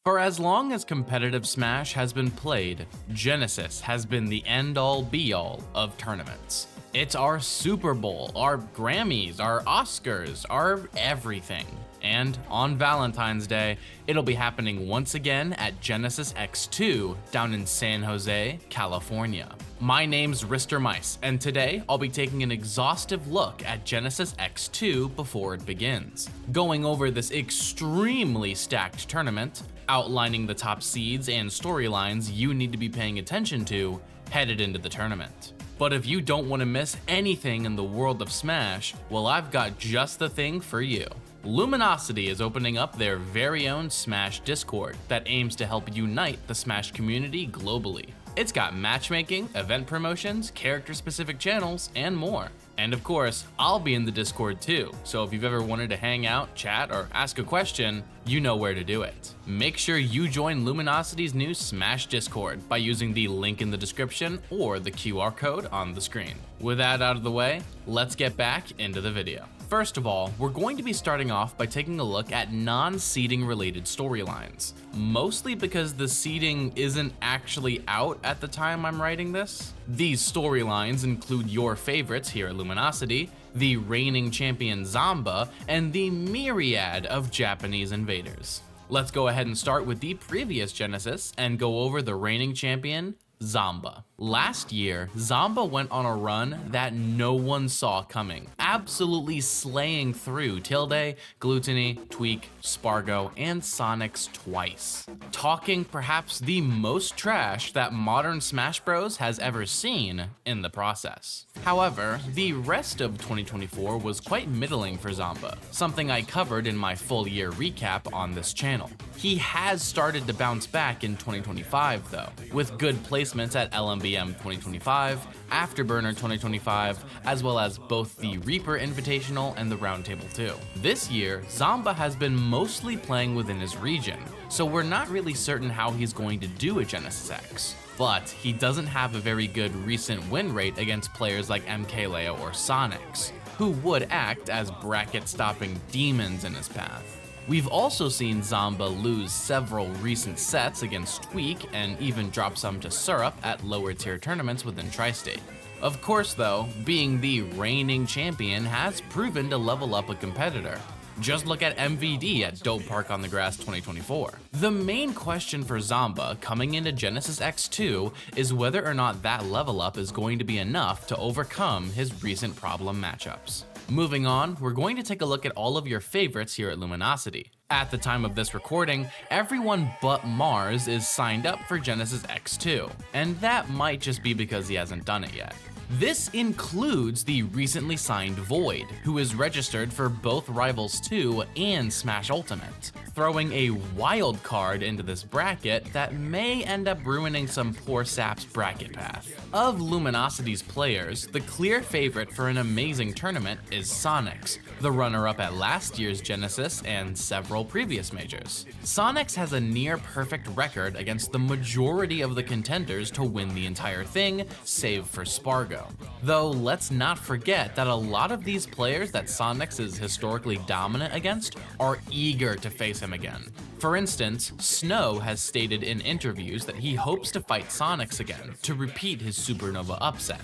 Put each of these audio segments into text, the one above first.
For as long as competitive Smash has been played, Genesis has been the end-all be-all of tournaments. It's our Super Bowl, our Grammys, our Oscars, our everything. And on Valentine's Day, it'll be happening once again at Genesis X2 down in San Jose, California. My name's Rister Mice, and today I'll be taking an exhaustive look at Genesis X2 before it begins, going over this extremely stacked tournament, outlining the top seeds and storylines you need to be paying attention to headed into the tournament. But if you don't want to miss anything in the world of Smash, well, I've got just the thing for you. Luminosity is opening up their very own Smash Discord that aims to help unite the Smash community globally. It's got matchmaking, event promotions, character-specific channels, and more. And of course, I'll be in the Discord too, so if you've ever wanted to hang out, chat, or ask a question, you know where to do it. Make sure you join Luminosity's new Smash Discord by using the link in the description or the QR code on the screen. With that out of the way, let's get back into the video. First of all, we're going to be starting off by taking a look at non-seeding related storylines, mostly because the seeding isn't actually out at the time I'm writing this. These storylines include your favorites here at Luminosity, the reigning champion Zamba, and the myriad of Japanese invaders. Let's go ahead and start with the previous Genesis and go over the reigning champion, Zamba. Last year, Zamba went on a run that no one saw coming, absolutely slaying through Tilde, Gluttony, Tweak, Spargo, and Sonics twice, talking perhaps the most trash that modern Smash Bros has ever seen in the process. However, the rest of 2024 was quite middling for Zamba, something I covered in my full year recap on this channel. He has started to bounce back in 2025 though, with good placements at LMBM 2025, Afterburner 2025, as well as both the Reaper Invitational and the Roundtable 2. This year, Zamba has been mostly playing within his region, so we're not really certain how he's going to do at Genesis X. But he doesn't have a very good recent win rate against players like MKLeo or Sonics, who would act as bracket-stopping demons in his path. We've also seen Zamba lose several recent sets against Tweak and even drop some to Syrup at lower tier tournaments within Tri-State. Of course though, being the reigning champion has proven to level up a competitor. Just look at MVD at Dope Park on the Grass 2024. The main question for Zamba coming into Genesis X2 is whether or not that level up is going to be enough to overcome his recent problem matchups. Moving on, we're going to take a look at all of your favorites here at Luminosity. At the time of this recording, everyone but Mars is signed up for Genesis X2, and that might just be because he hasn't done it yet. This includes the recently signed Void, who is registered for both Rivals 2 and Smash Ultimate, throwing a wild card into this bracket that may end up ruining some poor sap's bracket path. Of Luminosity's players, the clear favorite for an amazing tournament is Sonics, the runner-up at last year's Genesis and several previous majors. Sonics has a near-perfect record against the majority of the contenders to win the entire thing, save for Spargo. Though let's not forget that a lot of these players that Sonics is historically dominant against are eager to face him again. For instance, Snow has stated in interviews that he hopes to fight Sonics again to repeat his Supernova upset.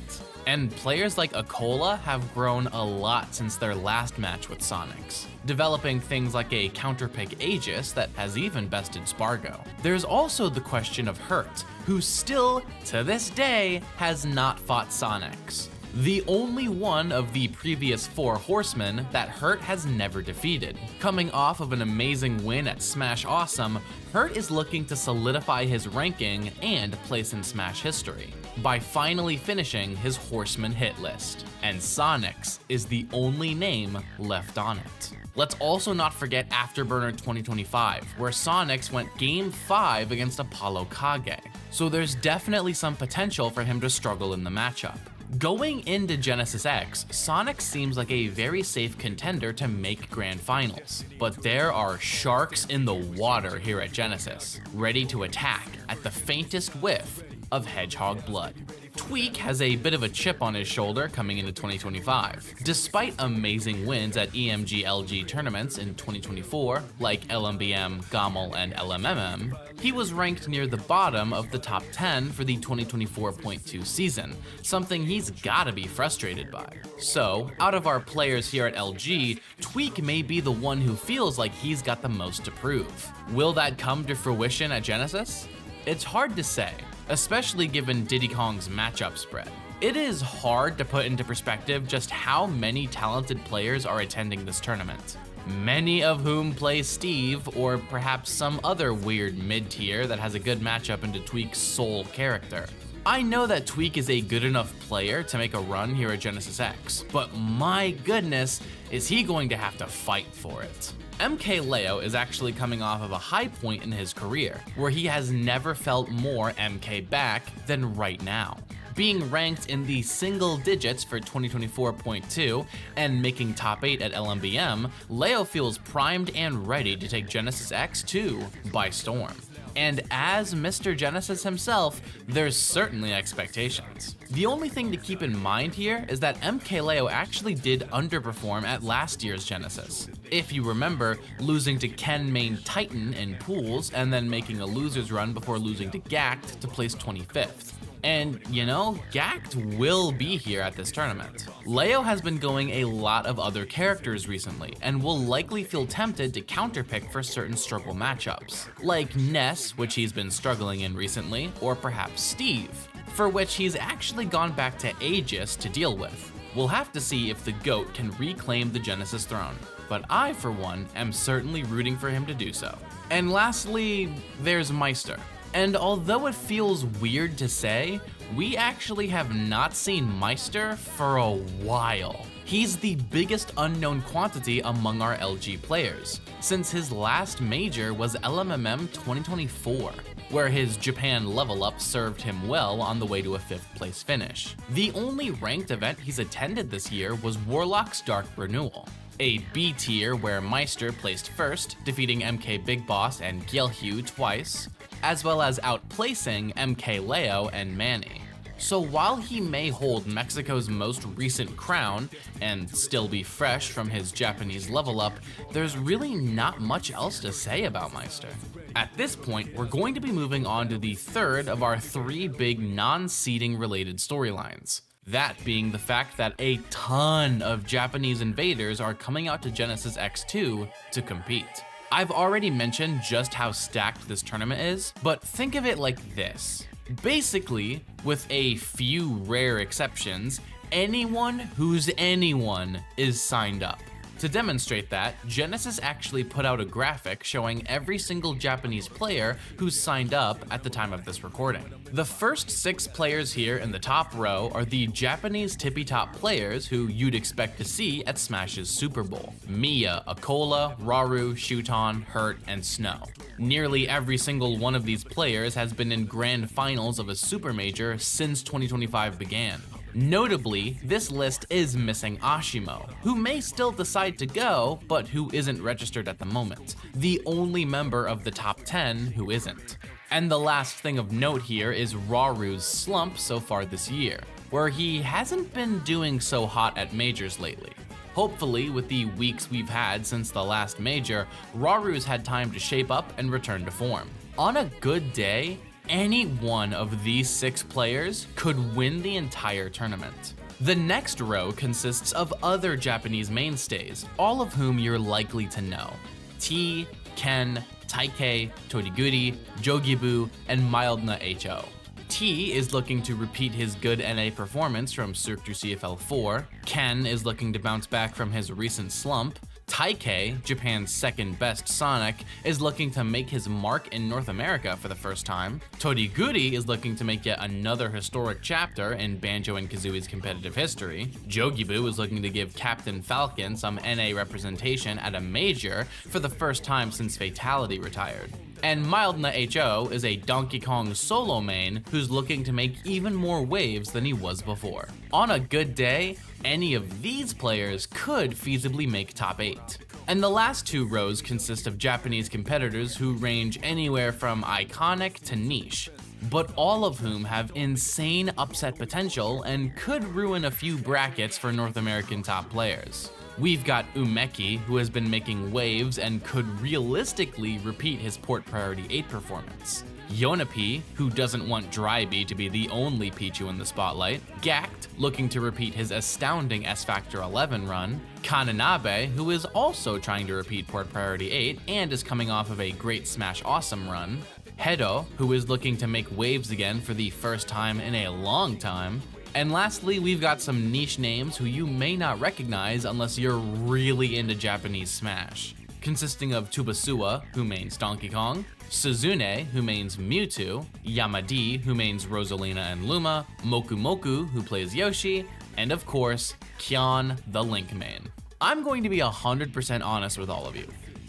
And players like Akola have grown a lot since their last match with Sonics, developing things like a counterpick Aegis that has even bested Spargo. There's also the question of Hurt, who still, to this day, has not fought Sonics. The only one of the previous 4 horsemen that Hurt has never defeated. Coming off of an amazing win at Smash Awesome, Hurt is looking to solidify his ranking and place in Smash history by finally finishing his horseman hit list, and Sonics is the only name left on it. Let's also not forget Afterburner 2025, where Sonics went Game 5 against Apollo Kage, so there's definitely some potential for him to struggle in the matchup. Going into Genesis X, Sonic seems like a very safe contender to make grand finals, but there are sharks in the water here at Genesis, ready to attack at the faintest whiff of Hedgehog blood. Tweak has a bit of a chip on his shoulder coming into 2025. Despite amazing wins at EMG LG tournaments in 2024, like LMBM, GOML, and LMMM, he was ranked near the bottom of the top 10 for the 2024.2 season, something he's gotta be frustrated by. So, out of our players here at LG, Tweak may be the one who feels like he's got the most to prove. Will that come to fruition at Genesis? It's hard to say, especially given Diddy Kong's matchup spread. It is hard to put into perspective just how many talented players are attending this tournament, many of whom play Steve or perhaps some other weird mid-tier that has a good matchup into Tweak's sole character. I know that Tweak is a good enough player to make a run here at Genesis X, but my goodness, is he going to have to fight for it. MKLeo is actually coming off of a high point in his career, where he has never felt more MK back than right now. Being ranked in the single digits for 2024.2 and making top 8 at LMBM, Leo feels primed and ready to take Genesis X2 by storm. And as Mr. Genesis himself, there's certainly expectations. The only thing to keep in mind here is that MKLeo actually did underperform at last year's Genesis. If you remember, losing to Ken main Titan in pools and then making a loser's run before losing to Gact to place 25th. And you know, Gact will be here at this tournament. Leo has been going a lot of other characters recently, and will likely feel tempted to counterpick for certain struggle matchups, like Ness, which he's been struggling in recently, or perhaps Steve, for which he's actually gone back to Aegis to deal with. We'll have to see if the GOAT can reclaim the Genesis throne, but I, for one, am certainly rooting for him to do so. And lastly, there's Meister. And although it feels weird to say, we actually have not seen Meister for a while. He's the biggest unknown quantity among our LG players, since his last major was LMMM 2024, where his Japan level up served him well on the way to a 5th place finish. The only ranked event he's attended this year was Warlock's Dark Renewal, a B tier where Meister placed first, defeating MK Big Boss and Gyelhue twice, as well as outplacing MKLeo and Manny. So while he may hold Mexico's most recent crown and still be fresh from his Japanese level up, there's really not much else to say about Meister. At this point, we're going to be moving on to the third of our 3 big non-seeding related storylines. That being the fact that a ton of Japanese invaders are coming out to Genesis X2 to compete. I've already mentioned just how stacked this tournament is, but think of it like this. Basically, with a few rare exceptions, anyone who's anyone is signed up. To demonstrate that, Genesis actually put out a graphic showing every single Japanese player who's signed up at the time of this recording. The first 6 players here in the top row are the Japanese tippy top players who you'd expect to see at Smash's Super Bowl. Mia, Akola, Raru, Shuton, Hurt, and Snow. Nearly every single one of these players has been in grand finals of a super major since 2025 began. Notably, this list is missing Ashimo, who may still decide to go, but who isn't registered at the moment, the only member of the top 10 who isn't. And the last thing of note here is Raru's slump so far this year, where he hasn't been doing so hot at majors lately. Hopefully, with the weeks we've had since the last major, Raru's had time to shape up and return to form. On a good day, any one of these 6 players could win the entire tournament. The next row consists of other Japanese mainstays, all of whom you're likely to know. T, Ken, Taikei, Toriguri, Jogibu, and Mildna HO. T is looking to repeat his good NA performance from Cirque du CFL 4, Ken is looking to bounce back from his recent slump, Taikei, Japan's second best Sonic, is looking to make his mark in North America for the first time. Toriguri is looking to make yet another historic chapter in Banjo and Kazooie's competitive history. Jogibu is looking to give Captain Falcon some NA representation at a major for the first time since Fatality retired. And Mildna HO is a Donkey Kong solo main who's looking to make even more waves than he was before. On a good day, any of these players could feasibly make top 8. And the last 2 rows consist of Japanese competitors who range anywhere from iconic to niche. but all of whom have insane upset potential and could ruin a few brackets for North American top players. We've got Umeki, who has been making waves and could realistically repeat his Port Priority 8 performance. Yonepi, who doesn't want Dryby to be the only Pichu in the spotlight. Gact, looking to repeat his astounding S-Factor 11 run. Kananabe, who is also trying to repeat Port Priority 8 and is coming off of a great Smash Awesome run. Hedo, who is looking to make waves again for the first time in a long time. And lastly, we've got some niche names who you may not recognize unless you're really into Japanese Smash, consisting of Tubasua, who mains Donkey Kong, Suzune, who mains Mewtwo, Yamadi, who mains Rosalina and Luma, Moku Moku, who plays Yoshi, and of course, Kyan, the Link main. I'm going to be 100% honest with all of you.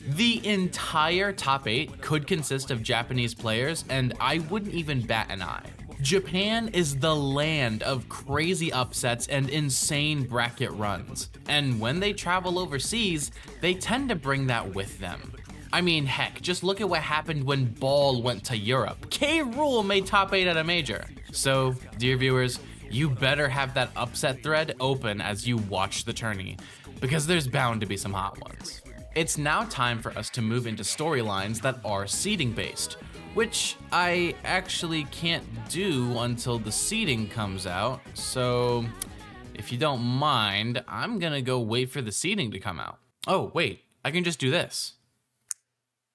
The entire top 8 could consist of Japanese players, and I wouldn't even bat an eye. Japan is the land of crazy upsets and insane bracket runs, and when they travel overseas, they tend to bring that with them. I mean, heck, just look at what happened when Ball went to Europe. K. Rool made top 8 at a major. So, dear viewers, you better have that upset thread open as you watch the tourney, because there's bound to be some hot ones. It's now time for us to move into storylines that are seeding based, which I actually can't do until the seeding comes out, so if you don't mind, I'm gonna go wait for the seeding to come out. Oh, wait, I can just do this.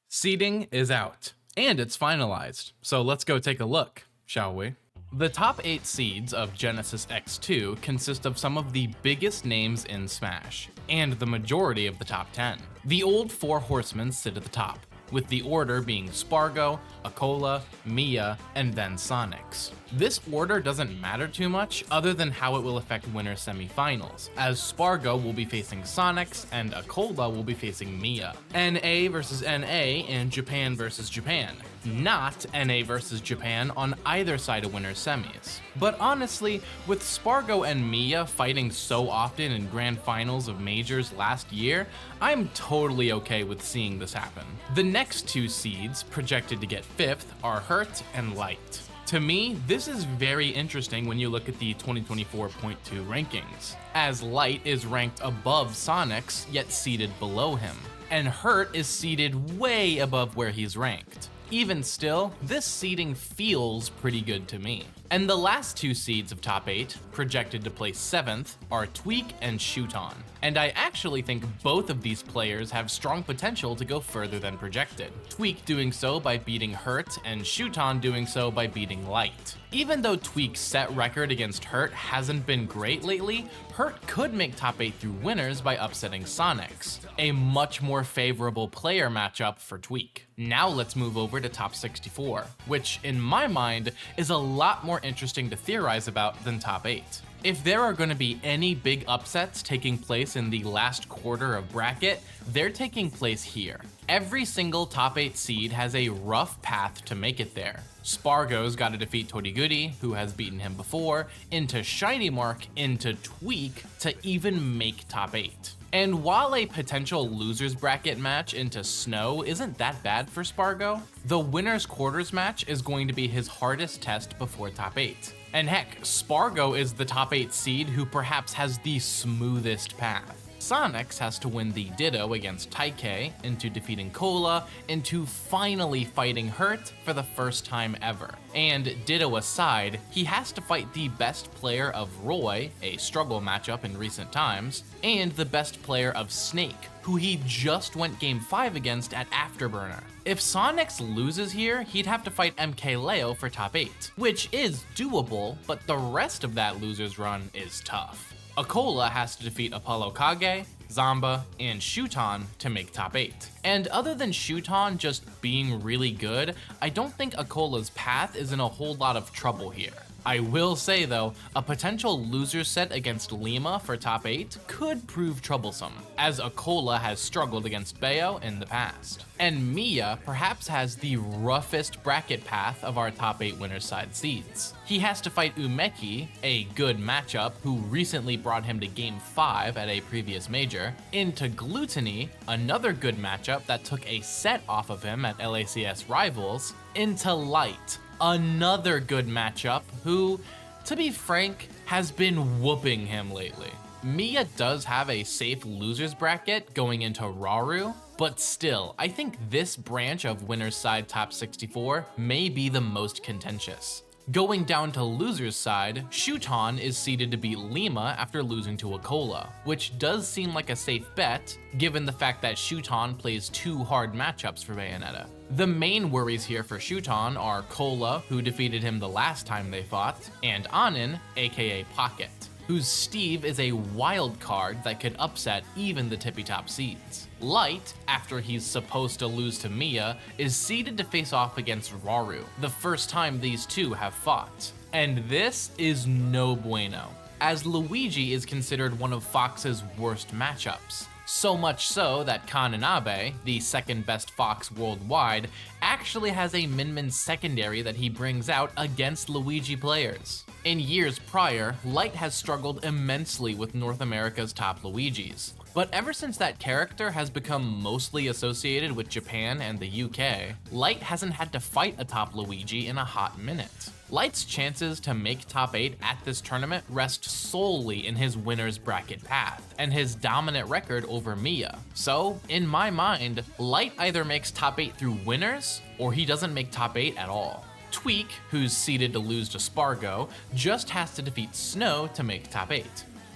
Seeding is out, and it's finalized, so let's go take a look, shall we? The top 8 seeds of Genesis X2 consist of some of the biggest names in Smash, and the majority of the top 10. The old 4 horsemen sit at the top, with the order being Spargo, Akola, Mia, and then Sonics. This order doesn't matter too much other than how it will affect winner semifinals, as Spargo will be facing Sonics and Akola will be facing Mia. NA versus NA and Japan versus Japan, not NA versus Japan on either side of winner semis. But honestly, with Spargo and Mia fighting so often in grand finals of majors last year, I'm totally okay with seeing this happen. The next 2 seeds projected to get 5th are Hurt and Light. To me, this is very interesting when you look at the 2024.2 rankings, as Light is ranked above Sonics, yet seated below him, and Hurt is seated way above where he's ranked. Even still, this seeding feels pretty good to me. And the last 2 seeds of top 8, projected to place 7th, are Tweak and Shuton. And I actually think both of these players have strong potential to go further than projected. Tweak doing so by beating Hurt, and Shuton doing so by beating Light. Even though Tweak's set record against Hurt hasn't been great lately, Hurt could make top 8 through winners by upsetting Sonics, a much more favorable player matchup for Tweak. Now let's move over to top 64, which in my mind is a lot more interesting to theorize about than top 8. If there are going to be any big upsets taking place in the last quarter of bracket, they're taking place here. Every single top 8 seed has a rough path to make it there. Spargo's got to defeat Toriguri, who has beaten him before, into Shiny Mark, into Tweak, to even make top 8. And while a potential losers bracket match into Snow isn't that bad for Spargo, the winner's quarters match is going to be his hardest test before top 8. And heck, Spargo is the top 8 seed who perhaps has the smoothest path. Sonics has to win the Ditto against Taikei, into defeating Cola, into finally fighting Hurt for the first time ever. And Ditto aside, he has to fight the best player of Roy, a struggle matchup in recent times, and the best player of Snake, who he just went game 5 against at Afterburner. If Sonics loses here, he'd have to fight MKLeo for top 8, which is doable, but the rest of that loser's run is tough. Akola has to defeat Apollo Kage, Zamba, and Shuton to make top 8. And other than Shuton just being really good, I don't think Akola's path is in a whole lot of trouble here. I will say though, a potential loser set against Lima for top 8 could prove troublesome, as Akola has struggled against Bayo in the past. And Mia perhaps has the roughest bracket path of our top 8 winners side seeds. He has to fight Umeki, a good matchup who recently brought him to game 5 at a previous major, into Gluttony, another good matchup that took a set off of him at LACS Rivals, into Light, another good matchup who, to be frank, has been whooping him lately. Mia does have a safe losers bracket going into Rauru, but still, I think this branch of winner's side top 64 may be the most contentious. Going down to loser's side, Shuton is seeded to beat Lima after losing to Akola, which does seem like a safe bet, given the fact that Shuton plays 2 hard matchups for Bayonetta. The main worries here for Shuton are Cola, who defeated him the last time they fought, and Anin, aka Pocket, whose Steve is a wild card that could upset even the tippy top seeds. Light, after he's supposed to lose to Mia, is seeded to face off against Rauru, the first time these two have fought. And this is no bueno, as Luigi is considered one of Fox's worst matchups. So much so that Kananabe, the second best Fox worldwide, actually has a Min secondary that he brings out against Luigi players. In years prior, Light has struggled immensely with North America's top Luigis. But ever since that character has become mostly associated with Japan and the UK, Light hasn't had to fight a top Luigi in a hot minute. Light's chances to make top 8 at this tournament rest solely in his winner's bracket path and his dominant record over Mia. So, in my mind, Light either makes top 8 through winners, or he doesn't make top 8 at all. Tweak, who's seeded to lose to Spargo, just has to defeat Snow to make top 8.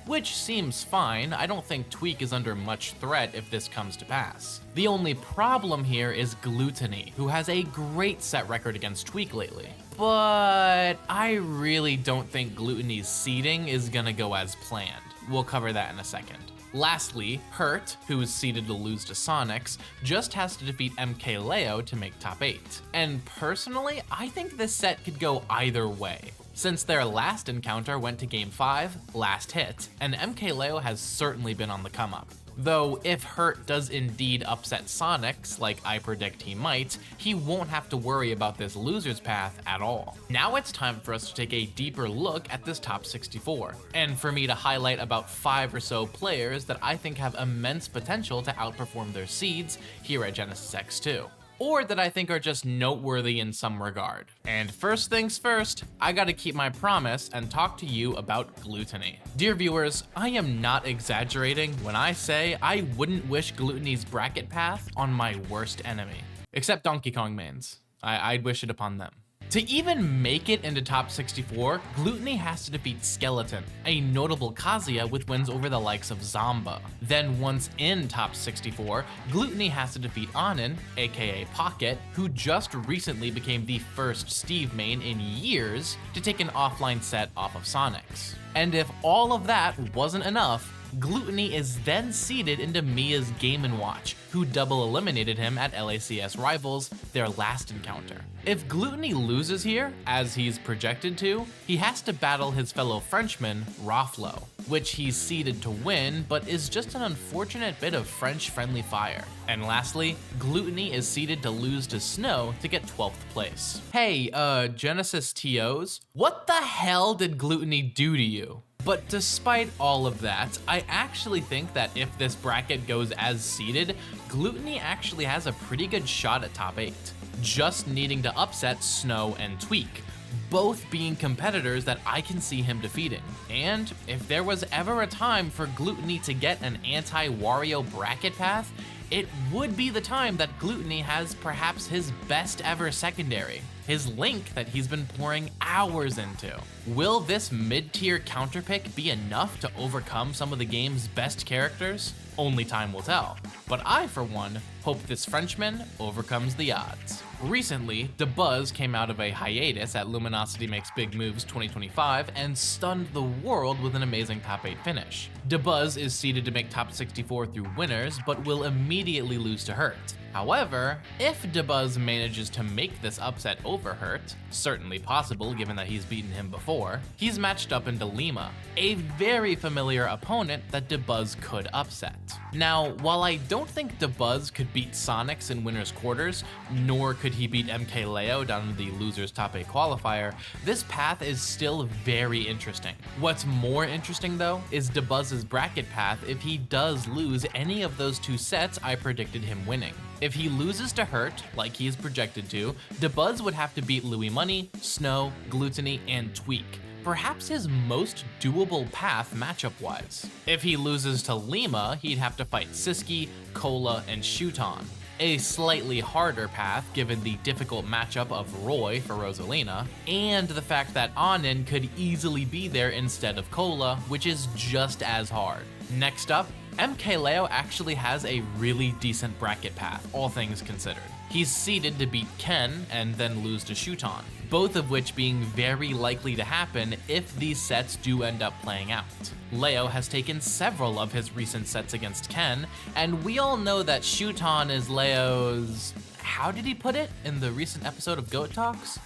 Which seems fine. I don't think Tweak is under much threat if this comes to pass. The only problem here is Gluttony, who has a great set record against Tweak lately. But I really don't think Gluttony's seeding is gonna go as planned. We'll cover that in a second. Lastly, Hurt, who is seeded to lose to Sonics, just has to defeat MKLeo to make top 8. And personally, I think this set could go either way. Since their last encounter went to Game 5, last hit, and MKLeo has certainly been on the come up. Though if Hurt does indeed upset Sonics, like I predict he might, he won't have to worry about this loser's path at all. Now it's time for us to take a deeper look at this top 64, and for me to highlight about 5 or so players that I think have immense potential to outperform their seeds here at Genesis X2. Or that I think are just noteworthy in some regard. And first things first, I gotta keep my promise and talk to you about Gluttony. Dear viewers, I am not exaggerating when I say I wouldn't wish Gluttony's bracket path on my worst enemy. Except Donkey Kong mains. I'd wish it upon them. To even make it into top 64, Gluttony has to defeat Skeleton, a notable Kazuya with wins over the likes of Zamba. Then once in top 64, Gluttony has to defeat Anin, aka Pocket, who just recently became the first Steve main in years to take an offline set off of Sonics. And if all of that wasn't enough, Gluttony is then seeded into Mia's Game & Watch, who double eliminated him at LACS Rivals, their last encounter. If Gluttony loses here, as he's projected to, he has to battle his fellow Frenchman, Raflo, which he's seeded to win, but is just an unfortunate bit of French friendly fire. And lastly, Gluttony is seeded to lose to Snow to get 12th place. Hey, Genesis TOs, what the hell did Gluttony do to you? But despite all of that, I actually think that if this bracket goes as seeded, Gluttony actually has a pretty good shot at top 8, just needing to upset Snow and Tweak, both being competitors that I can see him defeating. And if there was ever a time for Gluttony to get an anti-Wario bracket path, it would be the time that Gluttony has perhaps his best ever secondary, his Link that he's been pouring hours into. Will this mid-tier counterpick be enough to overcome some of the game's best characters? Only time will tell. But I, for one, hope this Frenchman overcomes the odds. Recently, DeBuzz came out of a hiatus at Luminosity Makes Big Moves 2025 and stunned the world with an amazing top 8 finish. DeBuzz is seeded to make top 64 through winners, but will immediately lose to Hurt. However, if DeBuzz manages to make this upset over Hurt, certainly possible given that he's beaten him before, he's matched up into Lima, a very familiar opponent that DeBuzz could upset. Now, while I don't think DeBuzz could beat Sonics in winners quarters, nor could he beat MKLeo down in the losers top 8 qualifier, this path is still very interesting. What's more interesting though is DeBuzz's bracket path if he does lose any of those 2 sets I predicted him winning. If he loses to Hurt, like he is projected to, Dabuz would have to beat Louis Money, Snow, Gluttony, and Tweak. Perhaps his most doable path matchup-wise. If he loses to Lima, he'd have to fight Siski, Cola, and Shuton. A slightly harder path given the difficult matchup of Roy for Rosalina, and the fact that Anin could easily be there instead of Cola, which is just as hard. Next up, MKLeo actually has a really decent bracket path, all things considered. He's seeded to beat Ken and then lose to Shuton, both of which being very likely to happen if these sets do end up playing out. Leo has taken several of his recent sets against Ken, and we all know that Shuton is Leo's... how did he put it in the recent episode of Goat Talks?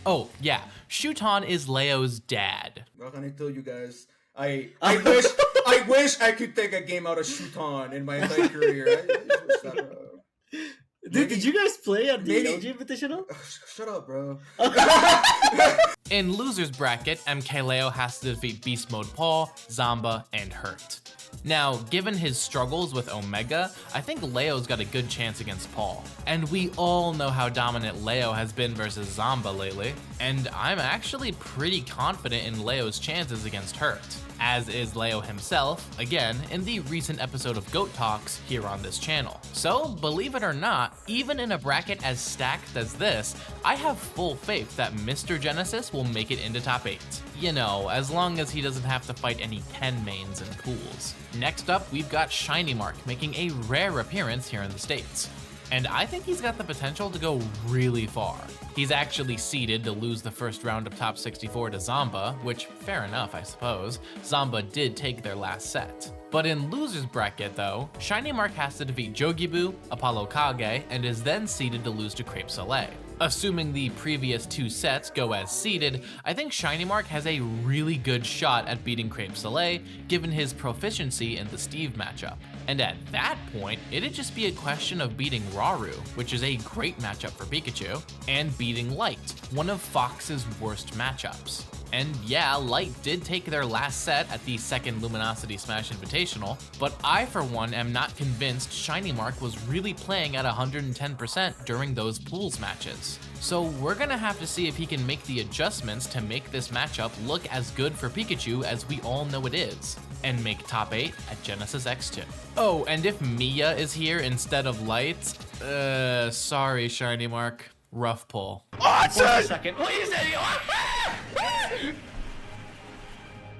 Oh, yeah, Shuton is Leo's dad. What can I tell you guys? I wish I could take a game out of Shuton in my entire career. I just wish that, Dude, did you guys play at the LG Invitational? Shut up, bro. In loser's bracket, MKLeo has to defeat Beast Mode Paul, Zamba, and Hurt. Now, given his struggles with Omega, I think Leo's got a good chance against Paul. And we all know how dominant Leo has been versus Zamba lately, and I'm actually pretty confident in Leo's chances against Hurt, as is Leo himself, again, in the recent episode of Goat Talks here on this channel. So, believe it or not, even in a bracket as stacked as this, I have full faith that Mr. Genesis will make it into top 8. You know, as long as he doesn't have to fight any Ken mains in pools. Next up, we've got Shiny Mark making a rare appearance here in the States. And I think he's got the potential to go really far. He's actually seeded to lose the first round of top 64 to Zamba, which, fair enough, I suppose. Zamba did take their last set. But in loser's bracket though, Shiny Mark has to defeat Jogibu, Apollo Kage, and is then seeded to lose to Crepe Soleil. Assuming the previous 2 sets go as seeded, I think Shiny Mark has a really good shot at beating Crepe Soleil, given his proficiency in the Steve matchup. And at that point, it'd just be a question of beating Rauru, which is a great matchup for Pikachu, and beating Light, one of Fox's worst matchups. And yeah, Light did take their last set at the second Luminosity Smash Invitational, but I for one am not convinced Shiny Mark was really playing at 110% during those pools matches. So we're gonna have to see if he can make the adjustments to make this matchup look as good for Pikachu as we all know it is, and make top 8 at Genesis X2. Oh, and if Mia is here instead of Light, sorry Shiny Mark, rough pull. Wait a second.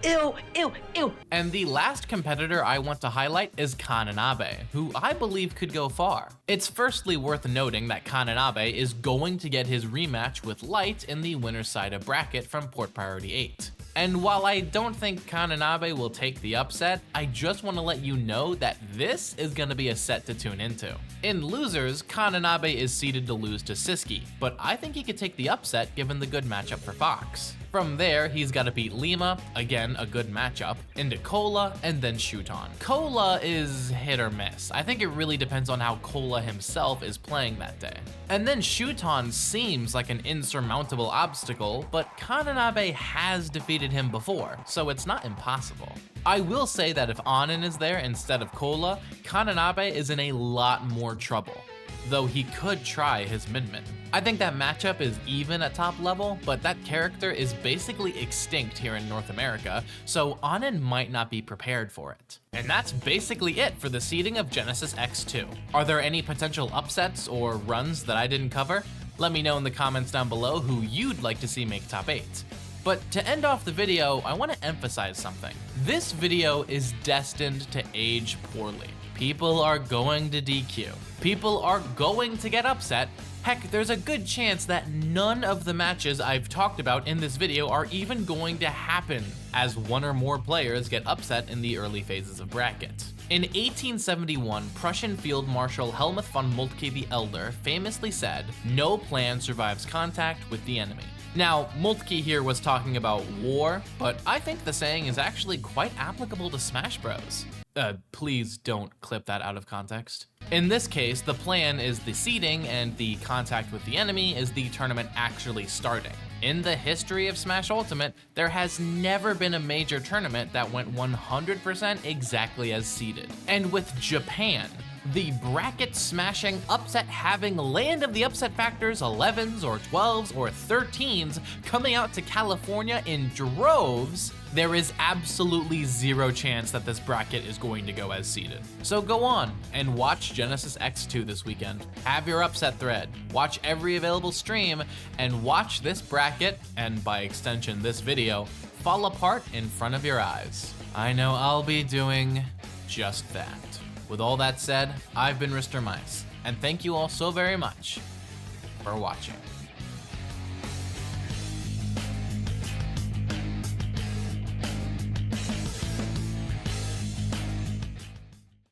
Ew, ew, ew. And the last competitor I want to highlight is Kananabe, who I believe could go far. It's firstly worth noting that Kananabe is going to get his rematch with Light in the winner's side of bracket from Port Priority 8. And while I don't think Kananabe will take the upset, I just want to let you know that this is going to be a set to tune into. In losers, Kananabe is seeded to lose to Siski, but I think he could take the upset given the good matchup for Fox. From there, he's got to beat Lima, again a good matchup, into Cola, and then Shuton. Cola is hit or miss. I think it really depends on how Cola himself is playing that day. And then Shuton seems like an insurmountable obstacle, but Kananabe has defeated him before, so it's not impossible. I will say that if Anin is there instead of Cola, Kananabe is in a lot more trouble, though he could try his Min-Min. I think that matchup is even at top level, but that character is basically extinct here in North America, so Anin might not be prepared for it. And that's basically it for the seeding of Genesis X2. Are there any potential upsets or runs that I didn't cover? Let me know in the comments down below who you'd like to see make top 8. But to end off the video, I want to emphasize something. This video is destined to age poorly. People are going to DQ. People are going to get upset. Heck, there's a good chance that none of the matches I've talked about in this video are even going to happen, as one or more players get upset in the early phases of bracket. In 1871, Prussian Field Marshal Helmuth von Moltke the Elder famously said, "No plan survives contact with the enemy." Now, Moltke here was talking about war, but I think the saying is actually quite applicable to Smash Bros. Please don't clip that out of context. In this case, the plan is the seeding and the contact with the enemy is the tournament actually starting. In the history of Smash Ultimate, there has never been a major tournament that went 100% exactly as seeded. And with Japan, the bracket smashing, upset having land of the upset factors 11s or 12s or 13s coming out to California in droves, there is absolutely zero chance that this bracket is going to go as seeded. So go on and watch Genesis X2 this weekend. Have your upset thread, watch every available stream, and watch this bracket, and by extension this video, fall apart in front of your eyes. I know I'll be doing just that. With all that said, I've been Mr. Mice, and thank you all so very much for watching.